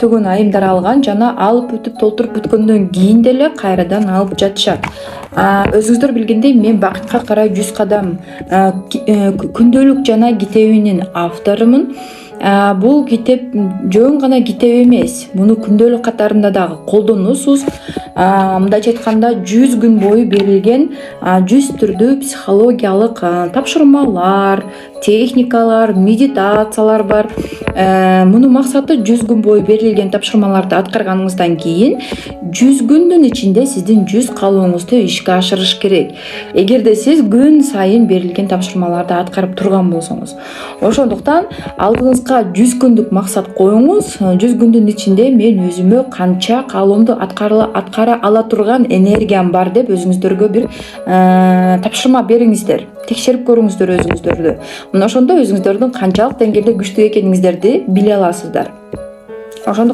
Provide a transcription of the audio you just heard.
түгөн айымдар алган жана алып өтүп толтуруп бүткөндөн кийин деле кайрадан алып жатышат. Өзүңүздөр билгендей, мен Бакытка карай 100 кадам күндөлүк жана китебинин авторумун. Бул китеп жөн гана китеп эмес, муну күндөлүк катарында дагы колдоносуз. Мындайча айтканда 100 күн бою берилген 100 түрдүү психологиялык тапшырмалар, техникалар, медитациялар бар. Мунун максаты 100 күн бою берилген тапшырмаларды аткарганыңыздан кийин 100 күндүн ичинде сиздин 100 каалооңузду ишке ашырыш керек. Эгерде сиз күн сайын берилген тапшырмаларды аткарып турган болсоңуз. Ошондуктан алдыңызга 100 күндүк максат коюңуз. 100 күндүн ичинде мен өзүмө канча каалоомду аткара ала турган энергиям бар деп өзүңүздөргө бир тапшырма бериңиздер. Текшерип көрүңүздөр өзүңүздөрдү. Мына ошондо өзүңүздөрдүн канчалык деңгээлде күчтүү экениңиздерди биле аласыздар.